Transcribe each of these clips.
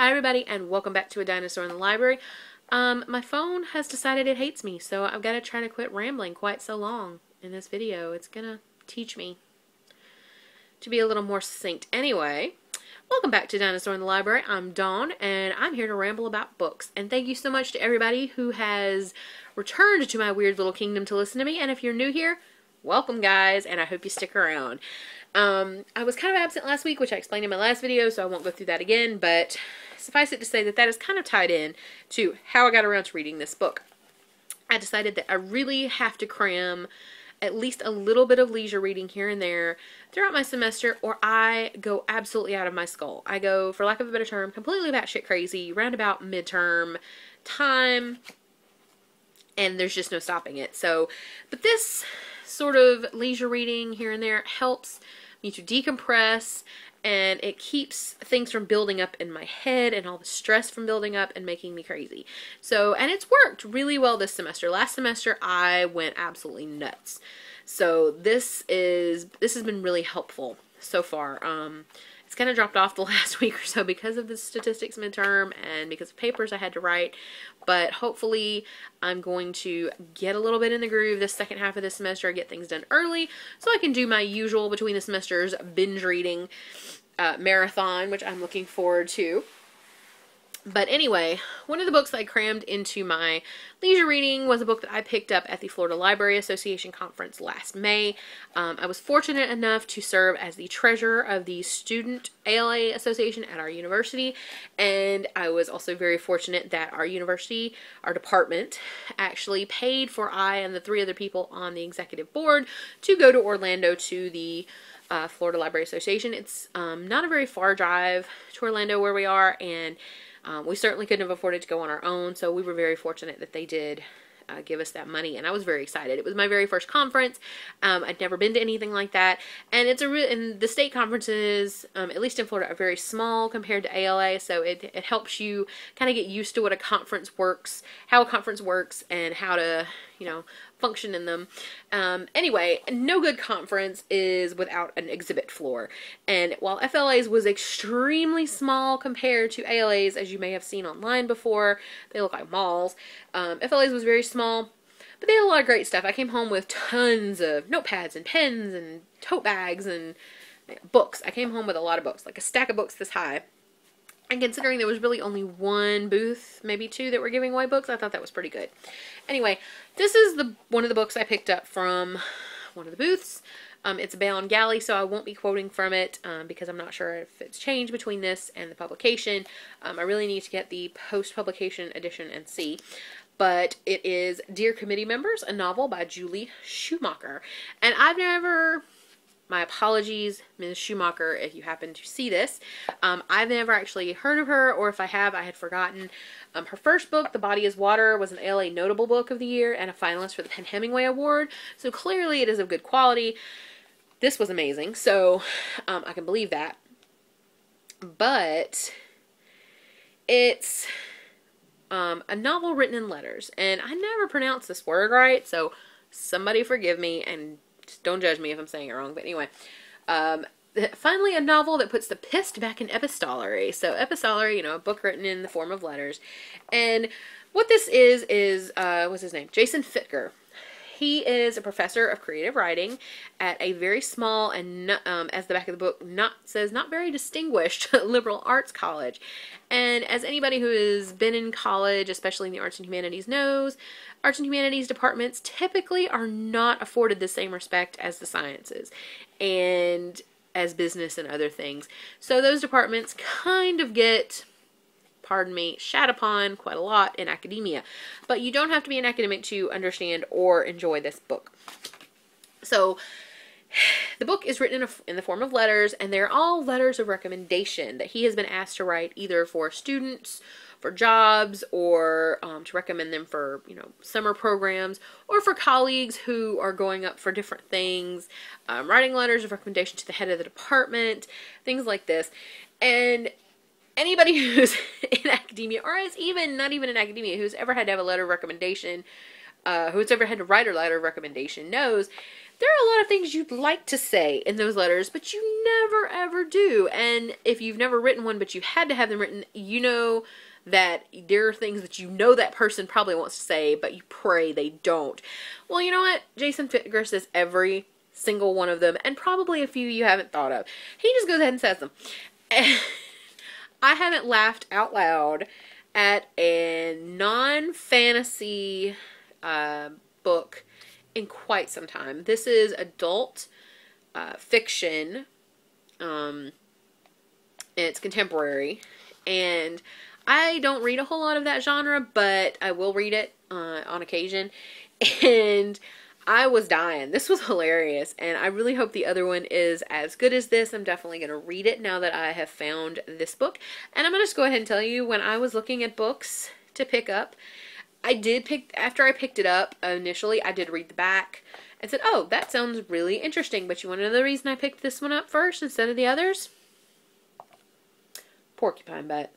Hi everybody and welcome back to A Dinosaur in the Library. My phone has decided it hates me, so I've got to try to quit rambling quite so long in this video. It's gonna teach me to be a little more succinct. Anyway, welcome back to Dinosaur in the Library. I'm Dawn and I'm here to ramble about books. And thank you so much to everybody who has returned to my weird little kingdom to listen to me. And if you're new here, welcome guys, and I hope you stick around. I was kind of absent last week, which I explained in my last video, so I won't go through that again, but suffice it to say that that is kind of tied in to how I got around to reading this book. I decided that I really have to cram at least a little bit of leisure reading here and there throughout my semester, or I go absolutely out of my skull. I go, for lack of a better term, completely batshit crazy round about midterm time, and there's just no stopping it. So, but this sort of leisure reading here and there helps me to decompress, and it keeps things from building up in my head and all the stress from building up and making me crazy. So, and it's worked really well this semester. Last semester I went absolutely nuts. So this has been really helpful so far. It's kind of dropped off the last week or so because of the statistics midterm and because of papers I had to write. But hopefully I'm going to get a little bit in the groove this second half of this semester, get things done early, so I can do my usual between the semesters binge reading marathon, which I'm looking forward to. But anyway, one of the books that I crammed into my leisure reading was a book that I picked up at the Florida Library Association conference last May. I was fortunate enough to serve as the treasurer of the Student ALA Association at our university, and I was also very fortunate that our university, our department, actually paid for I and the 3 other people on the executive board to go to Orlando to the Florida Library Association. It's not a very far drive to Orlando where we are, and we certainly couldn't have afforded to go on our own, so we were very fortunate that they did give us that money, and I was very excited. It was my very first conference. I'd never been to anything like that, and and the state conferences, at least in Florida, are very small compared to ALA, so it helps you kind of get used to what a conference works, how a conference works, and how to, function in them. Anyway, no good conference is without an exhibit floor, and while FLA's was extremely small compared to ALA's, as you may have seen online before, they look like malls, FLA's was very small, but they had a lot of great stuff. I came home with tons of notepads and pens and tote bags and books. I came home with a lot of books, like a stack of books this high. And considering there was really only one booth, maybe 2, that were giving away books, I thought that was pretty good. Anyway, this is one of the books I picked up from one of the booths. It's a Bale and Galley, so I won't be quoting from it because I'm not sure if it's changed between this and the publication. I really need to get the post-publication edition and see. But it is Dear Committee Members, a novel by Julie Schumacher. And my apologies, Ms. Schumacher, if you happen to see this. I've never actually heard of her, or if I have, I had forgotten. Her first book, The Body is Water, was an ALA Notable Book of the Year and a finalist for the Penn Hemingway Award, so clearly it is of good quality. This was amazing, so I can believe that. But it's a novel written in letters, and I never pronounced this word right, so somebody forgive me and don't judge me if I'm saying it wrong. But anyway, finally a novel that puts the pissed back in epistolary. So epistolary, a book written in the form of letters. And what this is what's his name? Jason Fitger. He is a professor of creative writing at a very small and, as the back of the book says, not very distinguished liberal arts college. And as anybody who has been in college, especially in the arts and humanities, knows, arts and humanities departments typically are not afforded the same respect as the sciences and as business and other things. So those departments kind of get, pardon me, shat upon quite a lot in academia. But you don't have to be an academic to understand or enjoy this book. So the book is written in the form of letters, and they're all letters of recommendation that he has been asked to write either for students, for jobs, or to recommend them for, summer programs, or for colleagues who are going up for different things, writing letters of recommendation to the head of the department, things like this. And anybody who's in academia, or is not even in academia, who's ever had to have a letter of recommendation, who's ever had to write a letter of recommendation, knows there are a lot of things you'd like to say in those letters, but you never ever do. And if you've never written one, but you had to have them written, you know that there are things that you know that person probably wants to say, but you pray they don't. Well, you know what? Jason Fitger says every single one of them, and probably a few you haven't thought of. He just goes ahead and says them. I haven't laughed out loud at a non-fantasy book in quite some time. This is adult fiction. It's contemporary, and I don't read a whole lot of that genre, but I will read it on occasion, and I was dying. This was hilarious, and I really hope the other one is as good as this. I'm definitely going to read it now that I have found this book. And I'm going to just go ahead and tell you, when I was looking at books to pick up, after I picked it up initially, I did read the back and said, oh, that sounds really interesting. But you want to know the reason I picked this one up first instead of the others? Porcupine butt.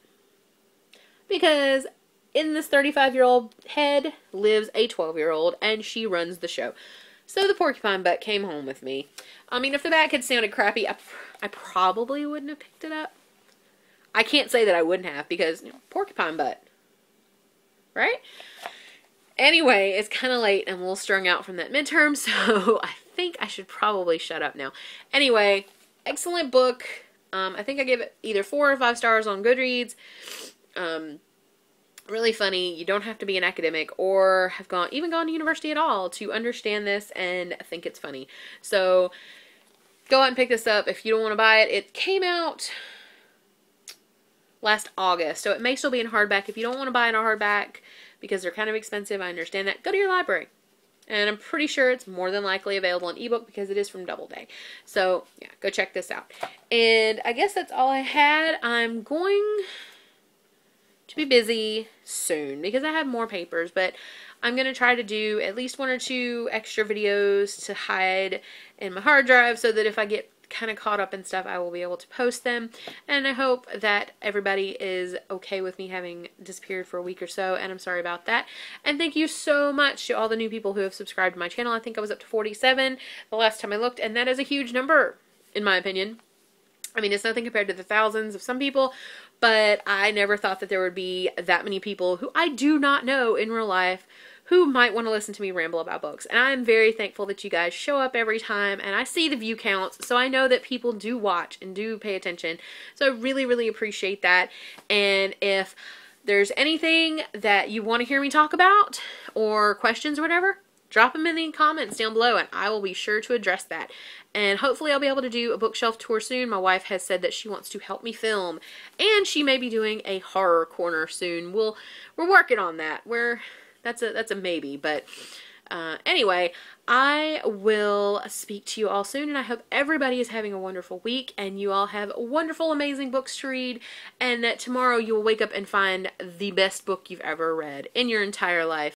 Because in this 35-year-old head lives a 12-year-old, and she runs the show. So the porcupine butt came home with me. I mean, if the back had sounded crappy, I probably wouldn't have picked it up. I can't say that I wouldn't have, because, you know, porcupine butt. Right? Anyway, it's kind of late. I'm a little strung out from that midterm, so I think I should probably shut up now. Anyway, excellent book. I think I gave it either 4 or 5 stars on Goodreads. Really funny. You don't have to be an academic or have even gone to university at all to understand this and think it's funny. So go out and pick this up if you don't want to buy it. It came out last August, so it may still be in hardback. If you don't want to buy it in a hardback because they're kind of expensive, I understand that. Go to your library. And I'm pretty sure it's more than likely available in ebook because it is from Doubleday. So yeah, go check this out. And I guess that's all I had. I'm going to be busy soon because I have more papers, but I'm going to try to do at least 1 or 2 extra videos to hide in my hard drive so that if I get kind of caught up in stuff, I will be able to post them. And I hope that everybody is okay with me having disappeared for a week or so, and I'm sorry about that. And thank you so much to all the new people who have subscribed to my channel. I think I was up to 47 the last time I looked, and that is a huge number in my opinion. I mean, it's nothing compared to the thousands of some people, but I never thought that there would be that many people who I do not know in real life who might want to listen to me ramble about books. And I'm very thankful that you guys show up every time, and I see the view counts, so I know that people do watch and do pay attention. So I really, really appreciate that. And if there's anything that you want to hear me talk about, or questions or whatever, drop them in the comments down below, and I will be sure to address that. And hopefully I'll be able to do a bookshelf tour soon. My wife has said that she wants to help me film, and she may be doing a horror corner soon. We're working on that. That's a maybe, but anyway, I will speak to you all soon, and I hope everybody is having a wonderful week, and you all have wonderful, amazing books to read, and that tomorrow you will wake up and find the best book you've ever read in your entire life.